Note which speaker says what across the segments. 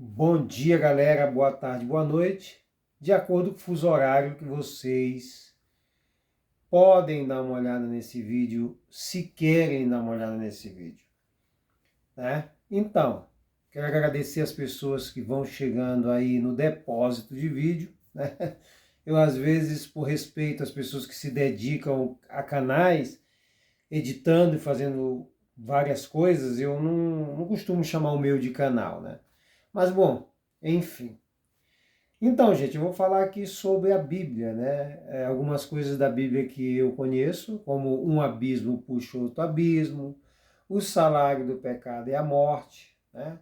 Speaker 1: Bom dia, galera. Boa tarde, boa noite. De acordo com o fuso horário que vocês podem dar uma olhada nesse vídeo, se querem dar uma olhada nesse vídeo, né? Então, quero agradecer as pessoas que vão chegando aí no depósito de vídeo, né? Eu, às vezes, por respeito às pessoas que se dedicam a canais, editando e fazendo várias coisas, eu não costumo chamar o meu de canal, né? Mas, bom, enfim. Então, gente, eu vou falar aqui sobre a Bíblia, né? Algumas coisas da Bíblia que eu conheço, como um abismo puxa outro abismo, o salário do pecado é a morte, né?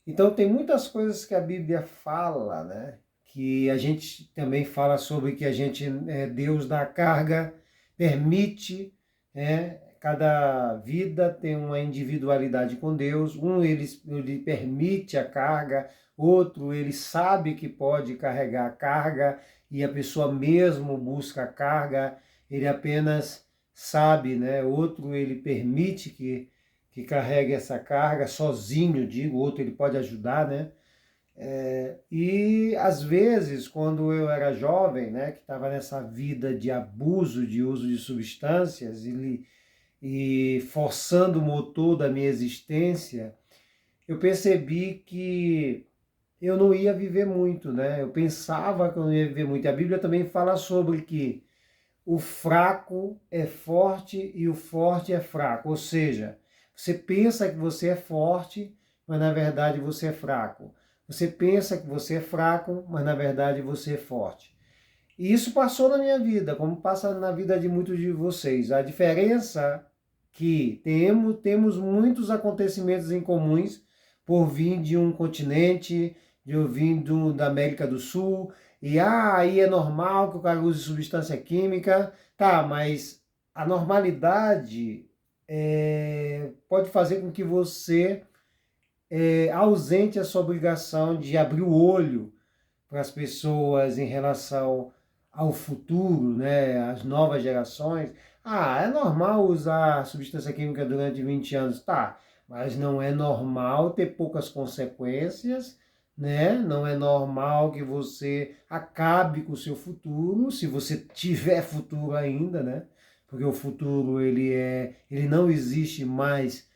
Speaker 1: Então, tem muitas coisas que a Bíblia fala, né? Que a gente também fala sobre que Deus dá carga, permite, né? Cada vida tem uma individualidade com Deus. Ele permite a carga, outro ele sabe que pode carregar a carga e a pessoa mesmo busca a carga, ele apenas sabe, né? Outro ele permite que carregue essa carga sozinho, digo, outro ele pode ajudar, né? E às vezes, quando eu era jovem, né, que estava nessa vida de abuso, de uso de substâncias e forçando o motor da minha existência, eu percebi que eu não ia viver muito, né? Eu pensava que eu não ia viver muito. A Bíblia também fala sobre que o fraco é forte e o forte é fraco. Ou seja, você pensa que você é forte, mas na verdade você é fraco. Você pensa que você é fraco, mas na verdade você é forte. E isso passou na minha vida, como passa na vida de muitos de vocês. A diferença que temos muitos acontecimentos em comuns por vir de um continente, de eu vim da América do Sul, e aí é normal que o cara use substância química, tá, mas a normalidade pode fazer com que você ausente a sua obrigação de abrir o olho para as pessoas em relação ao futuro, né, às novas gerações. Ah, é normal usar substância química durante 20 anos, tá, mas não é normal ter poucas consequências, né? Não é normal que você acabe com o seu futuro, se você tiver futuro ainda, né? Porque o futuro ele não existe mais,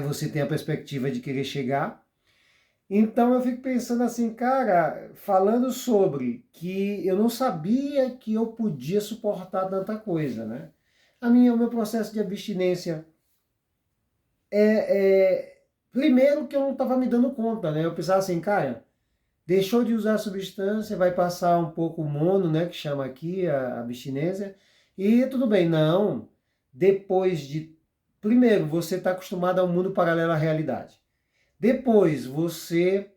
Speaker 1: você tem a perspectiva de querer chegar. Então eu fico pensando assim, cara, falando sobre que eu não sabia que eu podia suportar tanta coisa, né? O meu processo de abstinência primeiro que eu não estava me dando conta, né? Eu pensava assim, cara, deixou de usar a substância, vai passar um pouco o mono, né, que chama aqui a abstinência, e tudo bem, não. Depois de primeiro, você está acostumado ao mundo paralelo à realidade. Depois, você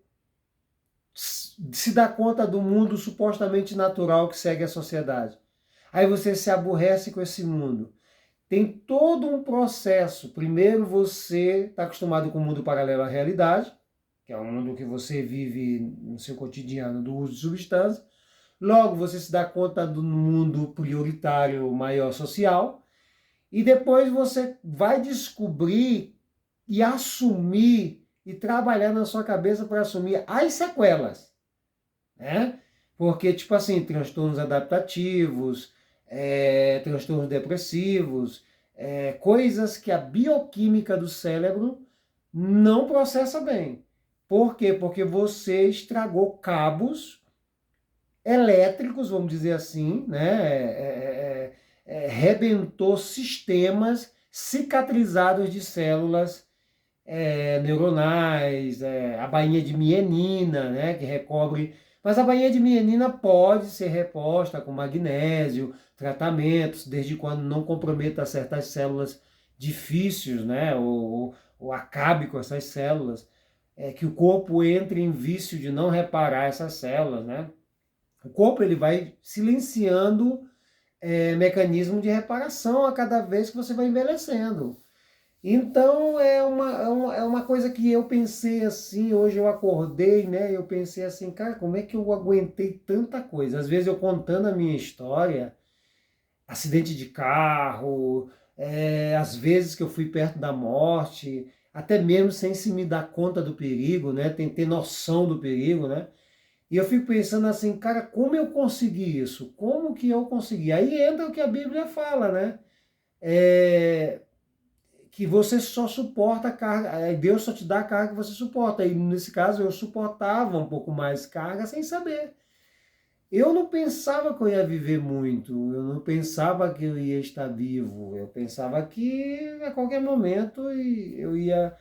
Speaker 1: se dá conta do mundo supostamente natural que segue a sociedade. Aí você se aborrece com esse mundo. Tem todo um processo. Primeiro você está acostumado com o mundo paralelo à realidade, que é o mundo que você vive no seu cotidiano do uso de substâncias. Logo você se dá conta do mundo prioritário maior social. E depois você vai descobrir e assumir e trabalhar na sua cabeça para assumir as sequelas, né? Porque, tipo assim, transtornos adaptativos, transtornos depressivos, coisas que a bioquímica do cérebro não processa bem. Por quê? Porque você estragou cabos elétricos, vamos dizer assim, né? Rebentou sistemas cicatrizados de células neuronais, a bainha de mielina, né, que recobre. Mas a bainha de mielina pode ser reposta com magnésio, tratamentos, desde quando não comprometa certas células difíceis, né, ou acabe com essas células, que o corpo entre em vício de não reparar essas células, né. O corpo ele vai silenciando mecanismo de reparação a cada vez que você vai envelhecendo. Então é uma coisa que eu pensei assim, hoje eu acordei, né? Eu pensei assim, cara, como é que eu aguentei tanta coisa? Às vezes eu contando a minha história, acidente de carro, às vezes que eu fui perto da morte, até mesmo sem se me dar conta do perigo, né? Tem que ter noção do perigo, né? E eu fico pensando assim, cara, como eu consegui isso? Como que eu consegui? Aí entra o que a Bíblia fala, né? É, que você só suporta a carga, Deus só te dá a carga que você suporta. E nesse caso eu suportava um pouco mais carga sem saber. Eu não pensava que eu ia viver muito, eu não pensava que eu ia estar vivo, eu pensava que a qualquer momento eu ia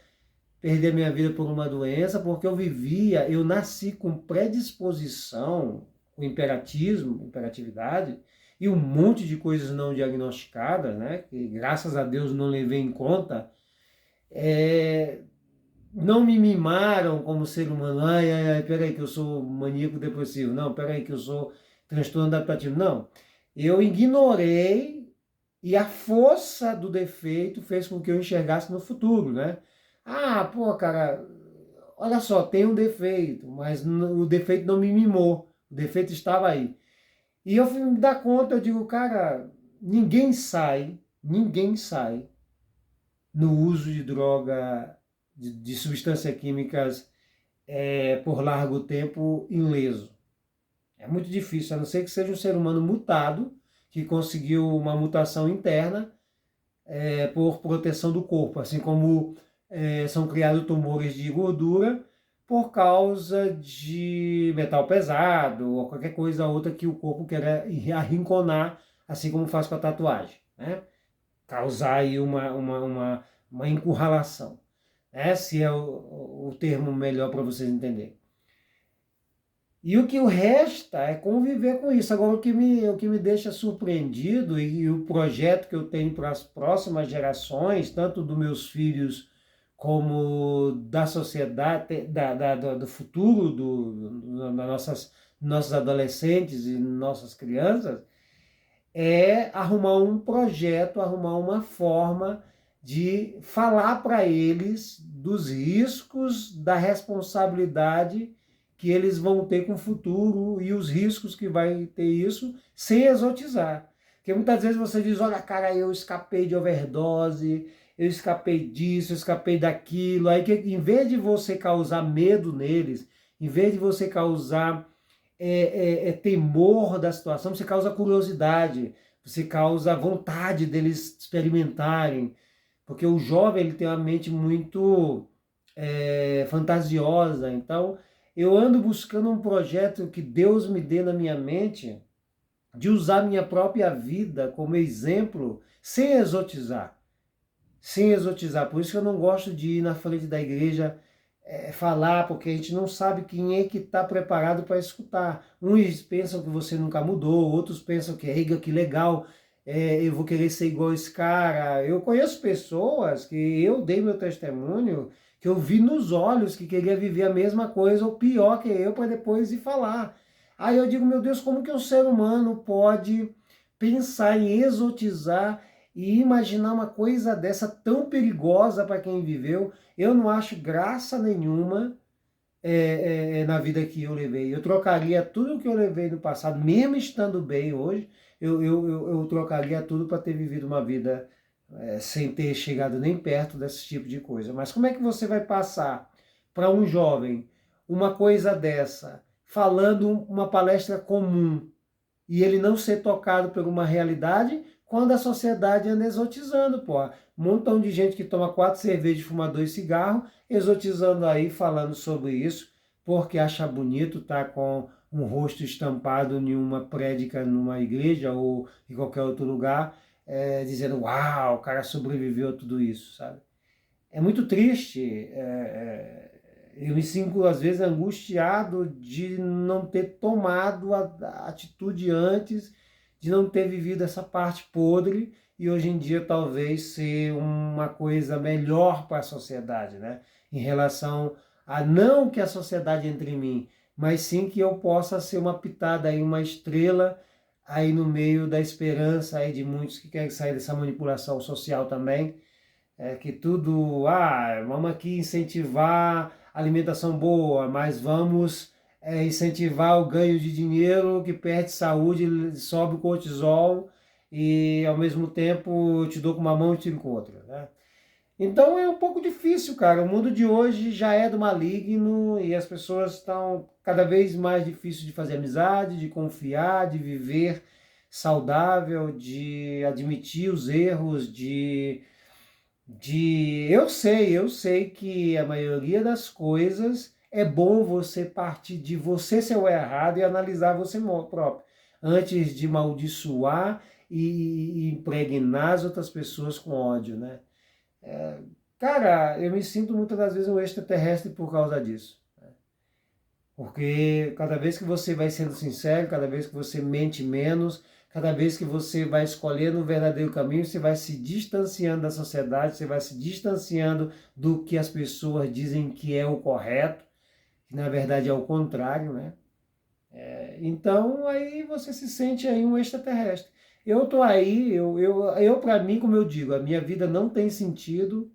Speaker 1: perder minha vida por uma doença, porque eu nasci com predisposição, com imperatismo, imperatividade, e um monte de coisas não diagnosticadas, né, que graças a Deus não levei em conta, é, não me mimaram como ser humano. Ai, peraí que eu sou maníaco depressivo. Não, peraí que eu sou transtorno adaptativo. Não, eu ignorei e a força do defeito fez com que eu enxergasse no futuro, né? Ah, pô, cara, olha só, tem um defeito, mas o defeito não me mimou. O defeito estava aí. E eu fui me dar conta, eu digo, cara, ninguém sai no uso de droga, de substâncias químicas por largo tempo ileso. É muito difícil, a não ser que seja um ser humano mutado, que conseguiu uma mutação interna por proteção do corpo, assim como são criados tumores de gordura por causa de metal pesado ou qualquer coisa outra que o corpo quer arrinconar, assim como faz com a tatuagem, né? Causar aí uma encurralação. Esse é o termo melhor para vocês entenderem. E o que o resta é conviver com isso. Agora, o que me deixa surpreendido e o projeto que eu tenho para as próximas gerações, tanto dos meus filhos como da sociedade, do futuro, das nossos adolescentes e nossas crianças, é arrumar um projeto, arrumar uma forma de falar para eles dos riscos, da responsabilidade que eles vão ter com o futuro e os riscos que vai ter isso, sem exotizar. Porque muitas vezes você diz, olha cara, eu escapei de overdose, eu escapei disso, eu escapei daquilo, aí que em vez de você causar medo neles, em vez de você causar temor da situação, você causa curiosidade, você causa vontade deles experimentarem, porque o jovem ele tem uma mente muito fantasiosa, então eu ando buscando um projeto que Deus me dê na minha mente, de usar minha própria vida como exemplo, sem exotizar, sem exotizar, por isso que eu não gosto de ir na frente da igreja falar, porque a gente não sabe quem é que está preparado para escutar. Uns pensam que você nunca mudou, outros pensam que, que legal, eu vou querer ser igual esse cara. Eu conheço pessoas que eu dei meu testemunho, que eu vi nos olhos que queria viver a mesma coisa ou pior que eu para depois ir falar. Aí eu digo, meu Deus, como que um ser humano pode pensar em exotizar e imaginar uma coisa dessa tão perigosa para quem viveu? Eu não acho graça nenhuma na vida que eu levei. Eu trocaria tudo o que eu levei no passado, mesmo estando bem hoje, eu trocaria tudo para ter vivido uma vida sem ter chegado nem perto desse tipo de coisa. Mas como é que você vai passar para um jovem uma coisa dessa, falando uma palestra comum, e ele não ser tocado por uma realidade quando a sociedade anda exotizando, pô. Um montão de gente que toma 4 cervejas, fuma 2 cigarros, exotizando aí, falando sobre isso, porque acha bonito estar com um rosto estampado em uma prédica numa igreja ou em qualquer outro lugar, dizendo, uau, o cara sobreviveu a tudo isso, sabe? É muito triste, eu me sinto às vezes angustiado de não ter tomado a atitude antes, de não ter vivido essa parte podre e hoje em dia talvez ser uma coisa melhor para a sociedade, né? Em relação a não que a sociedade entre em mim, mas sim que eu possa ser uma pitada aí, uma estrela aí no meio da esperança aí de muitos que querem sair dessa manipulação social também, que tudo, vamos aqui incentivar alimentação boa, mas vamos incentivar o ganho de dinheiro que perde saúde, sobe o cortisol e ao mesmo tempo eu te dou com uma mão e tiro com outra, né? Então é um pouco difícil, cara. O mundo de hoje já é do maligno e as pessoas estão cada vez mais difícil de fazer amizade, de confiar, de viver saudável, de admitir os erros, eu sei que a maioria das coisas é bom você partir de você ser o errado e analisar você próprio, antes de maldiçoar e impregnar as outras pessoas com ódio, né? Cara, eu me sinto muitas das vezes um extraterrestre por causa disso. Porque cada vez que você vai sendo sincero, cada vez que você mente menos, cada vez que você vai escolhendo o verdadeiro caminho, você vai se distanciando da sociedade, você vai se distanciando do que as pessoas dizem que é o correto, que na verdade é o contrário, né? Então aí você se sente aí um extraterrestre. Eu tô aí, eu para mim, como eu digo, a minha vida não tem sentido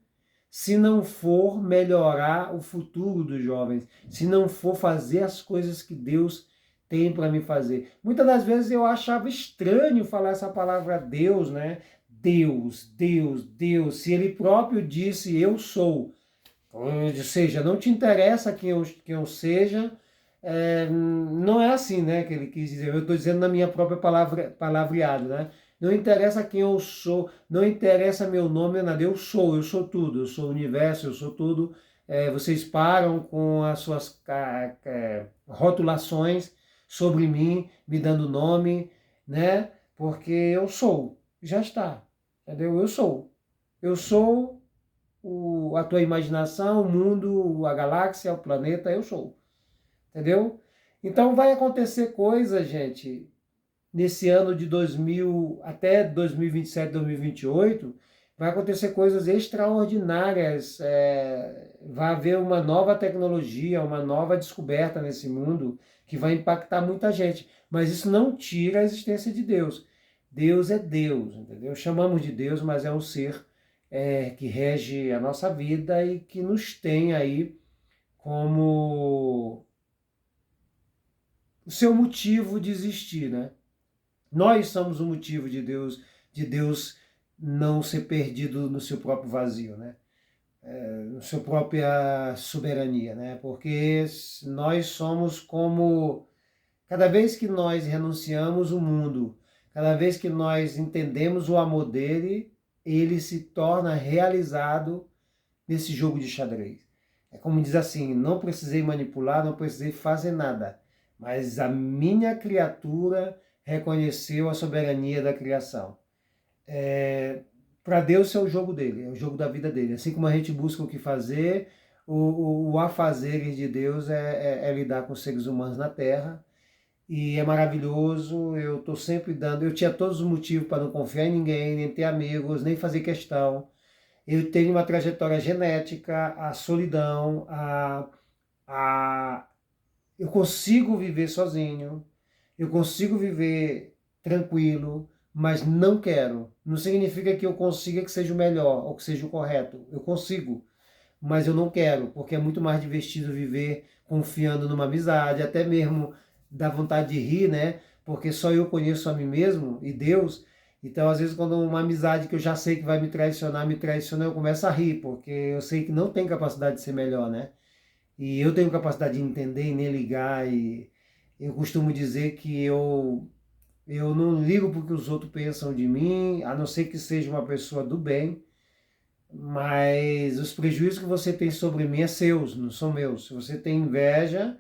Speaker 1: se não for melhorar o futuro dos jovens, se não for fazer as coisas que Deus tem para me fazer. Muitas das vezes eu achava estranho falar essa palavra Deus, né? Deus, Deus, Deus. Se ele próprio disse eu sou, ou seja, não te interessa quem eu seja, não é assim, né, que ele quis dizer. Eu estou dizendo na minha própria palavreado, né? Não interessa quem eu sou, não interessa meu nome, nada. Eu sou tudo, eu sou o universo, eu sou tudo. Vocês param com as suas rotulações sobre mim, me dando nome, né? Porque eu sou, já está, entendeu? Eu sou. Eu sou a tua imaginação, o mundo, a galáxia, o planeta, eu sou. Entendeu? Então vai acontecer coisa, gente, nesse ano de 2000 até 2027, 2028, vai acontecer coisas extraordinárias. Vai haver uma nova tecnologia, uma nova descoberta nesse mundo que vai impactar muita gente. Mas isso não tira a existência de Deus. Deus é Deus, entendeu? Chamamos de Deus, mas é um ser que rege a nossa vida e que nos tem aí como o seu motivo de existir, né? Nós somos o motivo de Deus não ser perdido no seu próprio vazio, né? Na sua própria soberania, né? Porque nós somos como, cada vez que nós renunciamos o mundo, cada vez que nós entendemos o amor dele, ele se torna realizado nesse jogo de xadrez. É como diz assim, não precisei manipular, não precisei fazer nada, mas a minha criatura reconheceu a soberania da criação. Para Deus é o jogo dele, é o jogo da vida dele. Assim como a gente busca o que fazer, o afazeres de Deus é lidar com os seres humanos na Terra. E é maravilhoso, eu estou sempre dando, eu tinha todos os motivos para não confiar em ninguém, nem ter amigos, nem fazer questão. Eu tenho uma trajetória genética, a solidão, eu consigo viver sozinho, eu consigo viver tranquilo, mas não quero. Não significa que eu consiga que seja o melhor ou que seja o correto. Eu consigo, mas eu não quero, porque é muito mais divertido viver confiando numa amizade, até mesmo dá vontade de rir, né? Porque só eu conheço a mim mesmo e Deus. Então, às vezes, quando uma amizade que eu já sei que vai me traicionar, me traiciona, eu começo a rir, porque eu sei que não tem capacidade de ser melhor, né? E eu tenho capacidade de entender e nem ligar, e eu costumo dizer que eu não ligo porque os outros pensam de mim, a não ser que seja uma pessoa do bem, mas os prejuízos que você tem sobre mim é seus, não são meus. Se você tem inveja,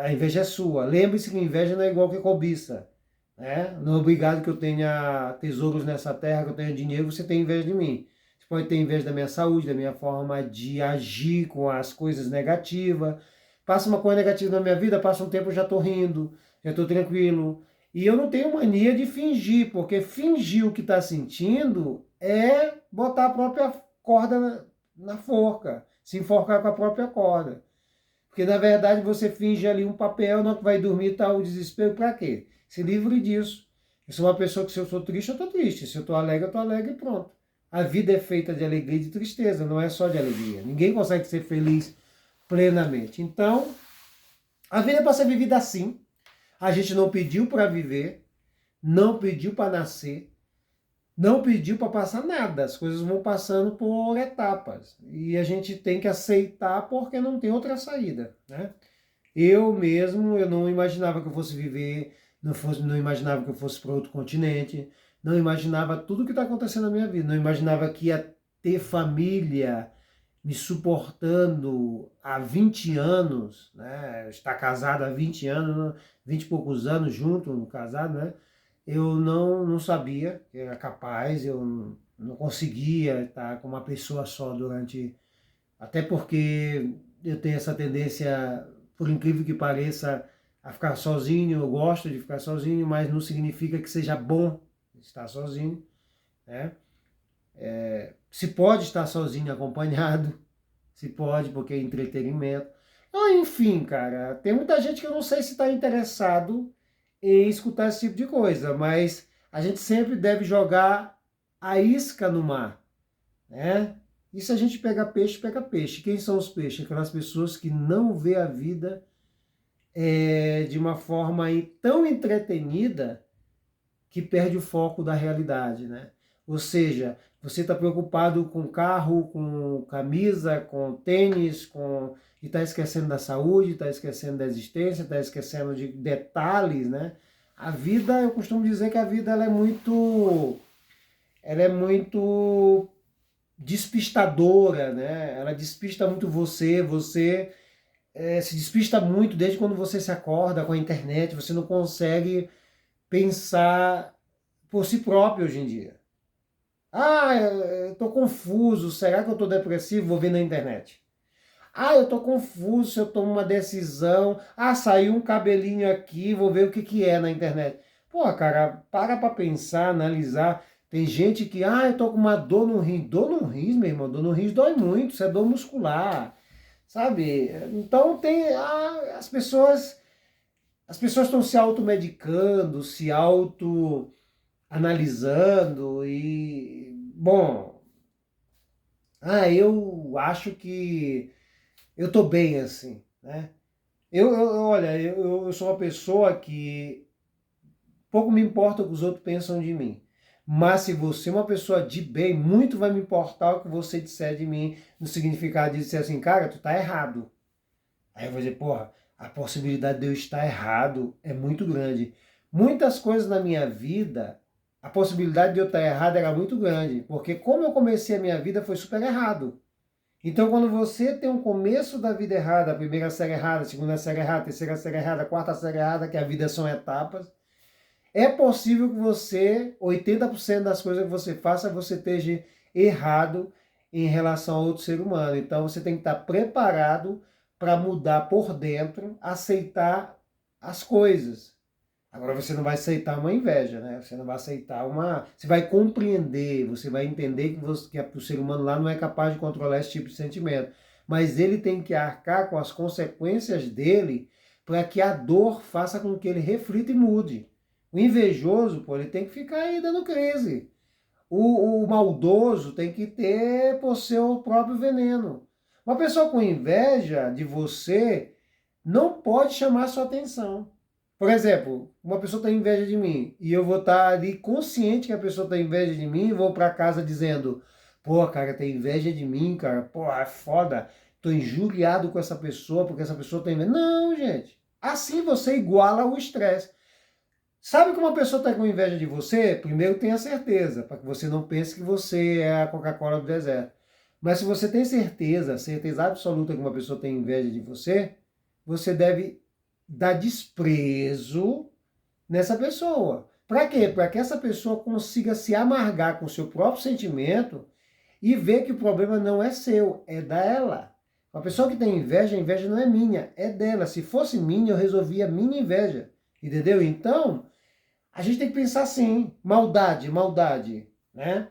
Speaker 1: a inveja é sua. Lembre-se que inveja não é igual que cobiça. Né? Não é obrigado que eu tenha tesouros nessa terra, que eu tenha dinheiro, você tem inveja de mim. Você pode ter inveja da minha saúde, da minha forma de agir com as coisas negativas. Passa uma coisa negativa na minha vida, passa um tempo eu já estou rindo, já estou tranquilo. E eu não tenho mania de fingir, porque fingir o que está sentindo é botar a própria corda na forca, se enforcar com a própria corda. Porque na verdade você finge ali um papel, não que vai dormir, tá o desespero, para quê? Se livre disso. Eu sou uma pessoa que se eu sou triste, eu estou triste. Se eu estou alegre, eu estou alegre e pronto. A vida é feita de alegria e de tristeza, não é só de alegria. Ninguém consegue ser feliz plenamente. Então, a vida é para ser vivida assim. A gente não pediu para viver, não pediu para nascer, não pediu para passar nada, as coisas vão passando por etapas. E a gente tem que aceitar porque não tem outra saída, né? Eu mesmo, eu não imaginava que eu fosse viver, não imaginava que eu fosse para outro continente, não imaginava tudo que está acontecendo na minha vida, não imaginava que ia ter família me suportando há 20 anos, né? Estar casado há 20 anos, 20 e poucos anos junto, casado, né? Eu não sabia que era capaz, eu não conseguia estar com uma pessoa só durante... Até porque eu tenho essa tendência, por incrível que pareça, a ficar sozinho. Eu gosto de ficar sozinho, mas não significa que seja bom estar sozinho, né? Se pode estar sozinho acompanhado, se pode, porque é entretenimento. Ah, enfim, cara, tem muita gente que eu não sei se está interessado em escutar esse tipo de coisa, mas a gente sempre deve jogar a isca no mar, né? E se a gente pega peixe, pega peixe. Quem são os peixes? Aquelas pessoas que não vê a vida de uma forma tão entretenida que perde o foco da realidade, né? Ou seja, você está preocupado com carro, com camisa, com tênis, e está esquecendo da saúde, está esquecendo da existência, está esquecendo de detalhes, né? A vida, eu costumo dizer que a vida ela é muito despistadora, né? Ela despista muito você se despista muito desde quando você se acorda com a internet, você não consegue pensar por si próprio hoje em dia. Ah, eu tô confuso, será que eu tô depressivo? Vou ver na internet. Ah, eu tô confuso se eu tomo uma decisão. Ah, saiu um cabelinho aqui, vou ver o que que é na internet. Pô, cara, para pra pensar, analisar. Tem gente que, eu tô com uma dor no rim. Dor no rim, meu irmão, dor no rim dói muito, isso é dor muscular, sabe? Então as pessoas estão se automedicando, se auto-analisando bom, eu acho que eu tô bem assim, né? Olha, eu sou uma pessoa que pouco me importa o que os outros pensam de mim. Mas se você é uma pessoa de bem, muito vai me importar o que você disser de mim, no significado de dizer assim, cara, tu tá errado. Aí eu vou dizer, porra, a possibilidade de eu estar errado é muito grande. Muitas coisas na minha vida, a possibilidade de eu estar errado era muito grande, porque como eu comecei a minha vida foi super errado. Então, quando você tem um começo da vida errada, a primeira série errada, a segunda série errada, a terceira série errada, a quarta série errada, que a vida são etapas, é possível que você, 80% das coisas que você faça, você esteja errado em relação a outro ser humano. Então, você tem que estar preparado para mudar por dentro, aceitar as coisas. Agora você não vai aceitar uma inveja, né? Você não vai aceitar uma... Você vai compreender, você vai entender que o ser humano lá não é capaz de controlar esse tipo de sentimento. Mas ele tem que arcar com as consequências dele para que a dor faça com que ele reflita e mude. O invejoso, pô, ele tem que ficar aí dando crise. O maldoso tem que ter por seu próprio veneno. Uma pessoa com inveja de você não pode chamar sua atenção. Por exemplo, uma pessoa tem inveja de mim e eu vou estar ali consciente que a pessoa tem inveja de mim e vou para casa dizendo, pô, cara, tem inveja de mim, cara, pô, é foda, tô injuriado com essa pessoa porque essa pessoa tem inveja. Não, gente. Assim você iguala o estresse. Sabe que uma pessoa está com inveja de você? Primeiro tenha certeza, para que você não pense que você é a Coca-Cola do deserto. Mas se você tem certeza, certeza absoluta que uma pessoa tem inveja de você, você deve dar desprezo nessa pessoa. Para quê? Para que essa pessoa consiga se amargar com o seu próprio sentimento e ver que o problema não é seu, é dela. Uma pessoa que tem inveja, a inveja não é minha, é dela. Se fosse minha, eu resolvia a minha inveja. Entendeu? Então, a gente tem que pensar assim, maldade, maldade, né?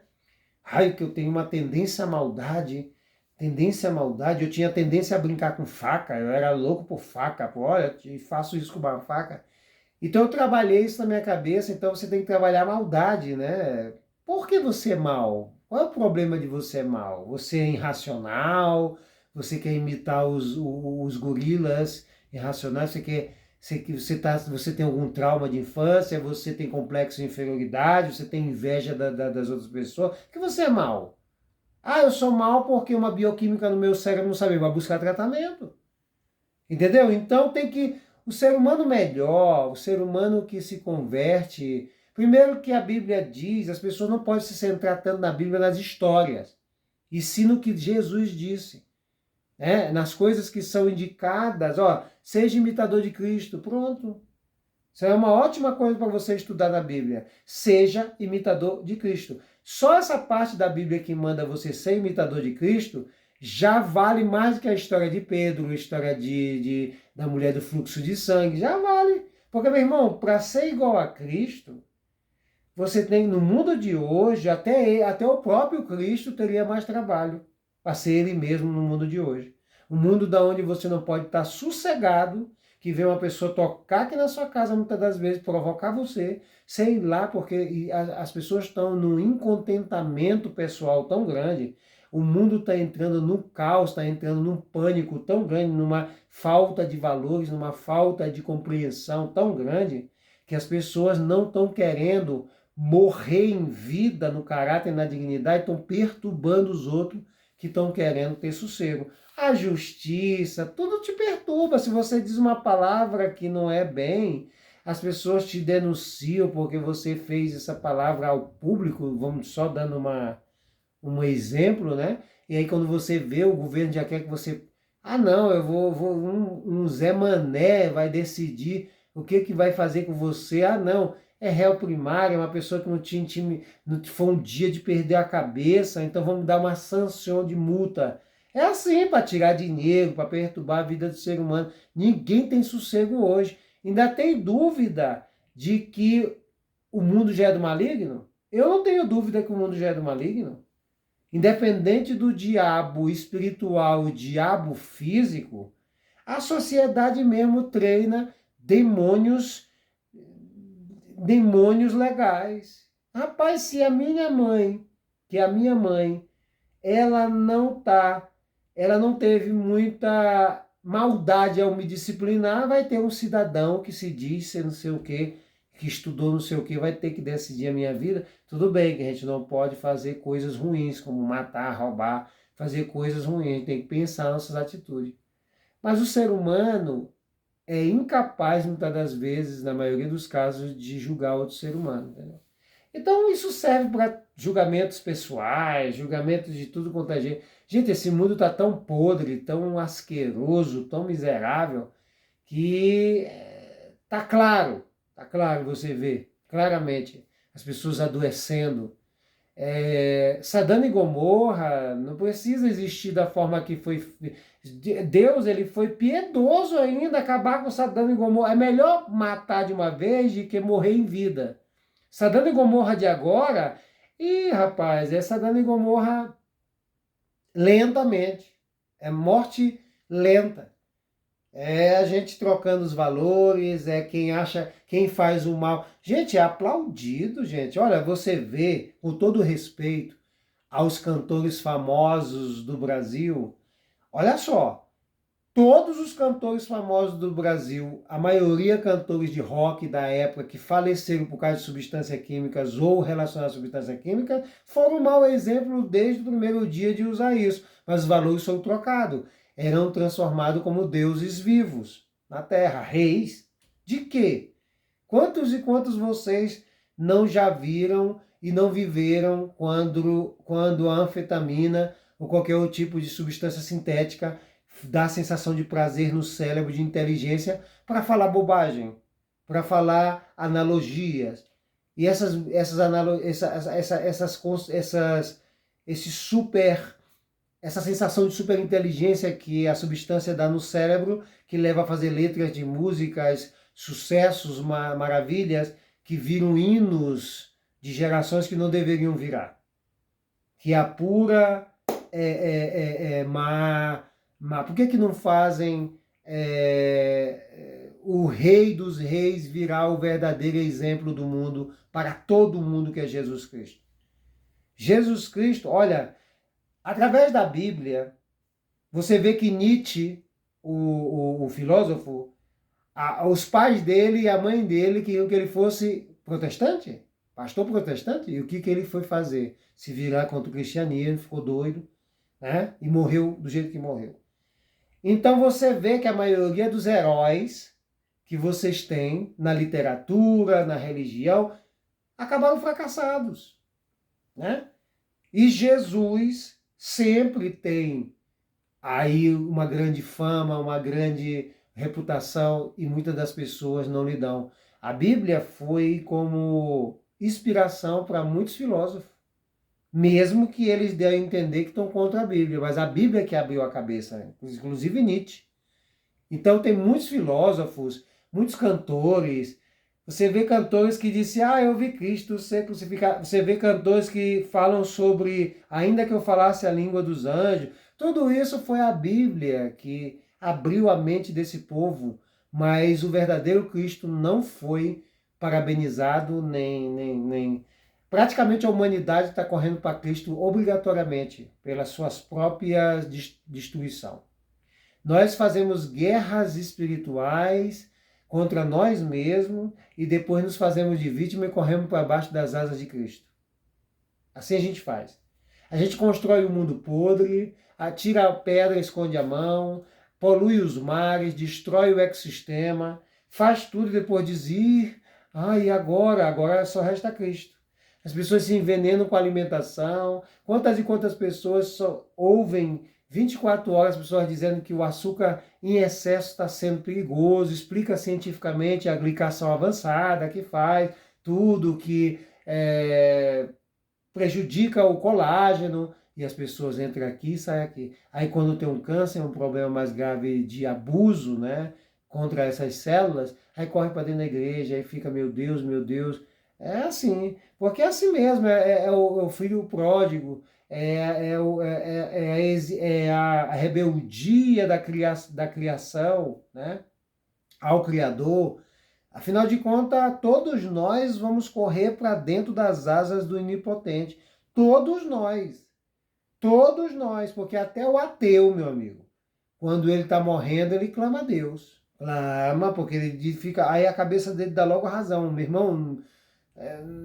Speaker 1: Ai, que eu tenho uma tendência à maldade, eu tinha tendência a brincar com faca, eu era louco por faca, pô, olha, faço isso com uma faca. Então eu trabalhei isso na minha cabeça, então você tem que trabalhar a maldade, né? Por que você é mal? Qual é o problema de você ser mal? Você é irracional, você quer imitar os gorilas irracionais, você quer você tem algum trauma de infância, você tem complexo de inferioridade, você tem inveja das outras pessoas, que você é mal. Ah, eu sou mal porque uma bioquímica no meu cérebro não sabe, vai buscar tratamento. Entendeu? Então tem que. O ser humano melhor, o ser humano que se converte. Primeiro que a Bíblia diz, as pessoas não podem se centrar tanto na Bíblia, nas histórias, e sim no que Jesus disse. Nas coisas que são indicadas, ó, seja imitador de Cristo, pronto. Isso é uma ótima coisa para você estudar na Bíblia. Seja imitador de Cristo. Só essa parte da Bíblia que manda você ser imitador de Cristo já vale mais do que a história de Pedro, a história da mulher do fluxo de sangue, já vale. Porque, meu irmão, para ser igual a Cristo, você tem, no mundo de hoje, até o próprio Cristo teria mais trabalho para ser ele mesmo no mundo de hoje. Um mundo da onde você não pode estar sossegado, que vem uma pessoa tocar aqui na sua casa muitas das vezes, provocar você, sei lá, porque as pessoas estão num incontentamento pessoal tão grande, o mundo está entrando num caos, está entrando num pânico tão grande, numa falta de valores, numa falta de compreensão tão grande, que as pessoas não estão querendo morrer em vida, no caráter e na dignidade, estão perturbando os outros que estão querendo ter sossego. A justiça, tudo te perturba. Se você diz uma palavra que não é bem, as pessoas te denunciam porque você fez essa palavra ao público, vamos só dando um exemplo, né? E aí quando você vê, o governo já quer que você... Ah não, um Zé Mané vai decidir o que vai fazer com você. Ah não, é réu primário, é uma pessoa que não tinha não foi um dia de perder a cabeça, então vamos dar uma sanção de multa. É assim, para tirar dinheiro, para perturbar a vida do ser humano. Ninguém tem sossego hoje. Ainda tem dúvida de que o mundo já é do maligno? Eu não tenho dúvida que o mundo já é do maligno. Independente do diabo espiritual e diabo físico, a sociedade mesmo treina demônios legais. Rapaz, se a minha mãe, ela não teve muita maldade ao me disciplinar, vai ter um cidadão que se diz ser não sei o quê, que estudou não sei o quê, vai ter que decidir a minha vida. Tudo bem que a gente não pode fazer coisas ruins, como matar, roubar, fazer coisas ruins, a gente tem que pensar nas nossas atitudes. Mas o ser humano é incapaz, muitas das vezes, na maioria dos casos, de julgar outro ser humano. Entendeu? Então isso serve para julgamentos pessoais, julgamentos de tudo quanto é gente. Gente, esse mundo está tão podre, tão asqueroso, tão miserável, que tá claro, você vê claramente as pessoas adoecendo. Sodoma e Gomorra não precisa existir da forma que foi. Deus, ele foi piedoso ainda, acabar com Sodoma e Gomorra. É melhor matar de uma vez do que morrer em vida. Sodoma e Gomorra de agora, rapaz, é Sodoma e Gomorra lentamente. É morte lenta. É a gente trocando os valores, é quem faz o mal. Gente, é aplaudido, gente. Olha, você vê, com todo respeito aos cantores famosos do Brasil, olha só, todos os cantores famosos do Brasil, a maioria cantores de rock da época que faleceram por causa de substâncias químicas ou relacionadas a substâncias químicas, foram um mau exemplo desde o primeiro dia de usar isso. Mas os valores foram trocados. Eram transformados como deuses vivos na Terra. Reis de quê? Quantos e quantos vocês não já viram e não viveram quando a anfetamina ou qualquer outro tipo de substância sintética dá sensação de prazer no cérebro, de inteligência, para falar bobagem, para falar analogias. E essa sensação de superinteligência que a substância dá no cérebro, que leva a fazer letras de músicas, sucessos, maravilhas, que viram hinos de gerações que não deveriam virar. Que a pura por que não fazem o rei dos reis virar o verdadeiro exemplo do mundo para todo mundo, que é Jesus Cristo? Jesus Cristo, olha, através da Bíblia, você vê que Nietzsche, o filósofo, Os pais dele e a mãe dele queriam que ele fosse protestante, pastor protestante, e o que ele foi fazer? Se virar contra o cristianismo, ficou doido, né? E morreu do jeito que morreu. Então você vê que a maioria dos heróis que vocês têm na literatura, na religião, acabaram fracassados, né? E Jesus sempre tem aí uma grande fama, uma grande reputação e muitas das pessoas não lhe dão. A Bíblia foi como inspiração para muitos filósofos, mesmo que eles dêem a entender que estão contra a Bíblia, mas a Bíblia que abriu a cabeça, inclusive Nietzsche. Então tem muitos filósofos, muitos cantores. Você vê cantores que dizem, eu vi Cristo ser crucificado. Você vê cantores que falam sobre, ainda que eu falasse a língua dos anjos. Tudo isso foi a Bíblia que abriu a mente desse povo, mas o verdadeiro Cristo não foi parabenizado, nem. Praticamente a humanidade está correndo para Cristo obrigatoriamente, pelas suas próprias destruição. Nós fazemos guerras espirituais contra nós mesmos e depois nos fazemos de vítima e corremos para baixo das asas de Cristo. Assim a gente faz. A gente constrói um mundo podre, atira a pedra, esconde a mão, polui os mares, destrói o ecossistema, faz tudo e depois diz, e agora? Agora só resta Cristo. As pessoas se envenenam com a alimentação. Quantas e quantas pessoas só ouvem 24 horas pessoas dizendo que o açúcar em excesso está sendo perigoso, explica cientificamente a glicação avançada que faz, tudo que prejudica o colágeno, e as pessoas entram aqui e saem aqui. Aí quando tem um câncer, um problema mais grave de abuso, né, contra essas células, aí corre para dentro da igreja, aí fica, meu Deus, é assim, porque é assim mesmo, é o filho pródigo, a rebeldia da criação, né, ao Criador. Afinal de contas, todos nós vamos correr para dentro das asas do Onipotente. Todos nós, porque até o ateu, meu amigo, quando ele está morrendo, ele clama a Deus. Clama, porque ele fica. Aí a cabeça dele dá logo a razão. Meu irmão,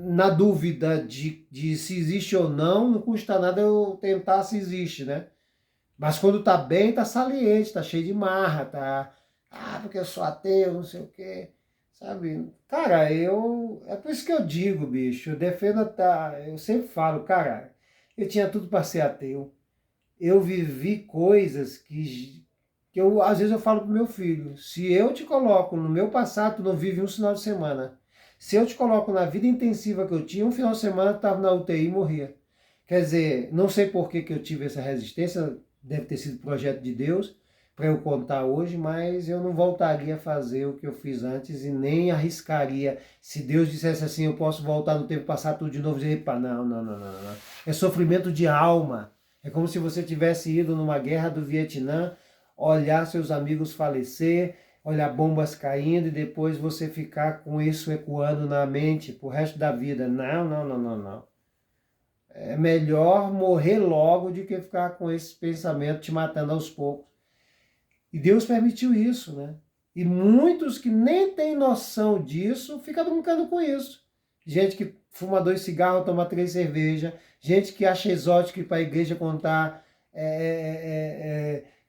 Speaker 1: na dúvida de se existe ou não custa nada eu tentar se existe, né? Mas quando tá bem, tá saliente, tá cheio de marra, tá. Porque eu sou ateu, não sei o quê. Sabe? Cara, é por isso que eu digo, bicho, eu defendo, eu sempre falo, cara, eu tinha tudo para ser ateu. Eu vivi coisas que às vezes eu falo pro meu filho, se eu te coloco no meu passado, tu não vive um final de semana. Se eu te coloco na vida intensiva que eu tinha, um final de semana eu estava na UTI e morria. Quer dizer, não sei por que eu tive essa resistência, deve ter sido projeto de Deus para eu contar hoje, mas eu não voltaria a fazer o que eu fiz antes e nem arriscaria. Se Deus dissesse assim, eu posso voltar no tempo, passar tudo de novo e dizer, não. É sofrimento de alma. É como se você tivesse ido numa guerra do Vietnã, olhar seus amigos falecer, olhar bombas caindo e depois você ficar com isso ecoando na mente pro resto da vida. Não. É melhor morrer logo do que ficar com esse pensamento te matando aos poucos. E Deus permitiu isso, né? E muitos que nem têm noção disso ficam brincando com isso. Gente que fuma 2 cigarros, toma 3 cervejas, gente que acha exótico ir para a igreja contar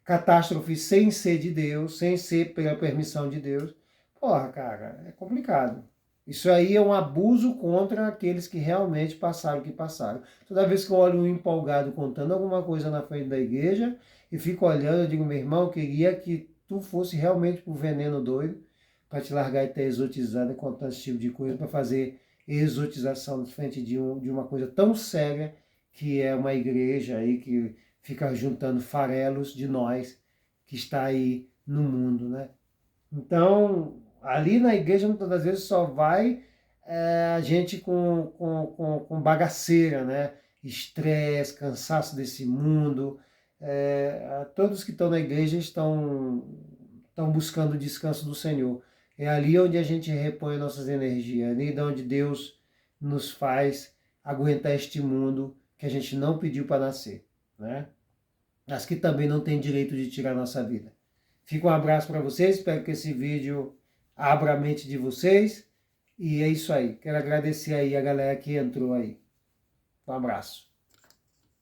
Speaker 1: catástrofe sem ser de Deus, sem ser pela permissão de Deus. Porra, cara, é complicado. Isso aí é um abuso contra aqueles que realmente passaram o que passaram. Toda vez que eu olho um empolgado contando alguma coisa na frente da igreja e fico olhando, eu digo, meu irmão, eu queria que tu fosse realmente pro veneno doido para te largar e estar exotizando e contando esse tipo de coisa para fazer exotização na frente de uma coisa tão séria que é uma igreja aí que fica juntando farelos de nós que está aí no mundo, né? Então, ali na igreja, muitas das vezes, só vai a gente com bagaceira, né? Estresse, cansaço desse mundo. Todos que estão na igreja estão buscando o descanso do Senhor. É ali onde a gente repõe nossas energias, ali onde Deus nos faz aguentar este mundo que a gente não pediu para nascer, né? Mas que também não tem direito de tirar a nossa vida. Fica um abraço para vocês, espero que esse vídeo abra a mente de vocês. E é isso aí. Quero agradecer aí a galera que entrou aí. Um abraço.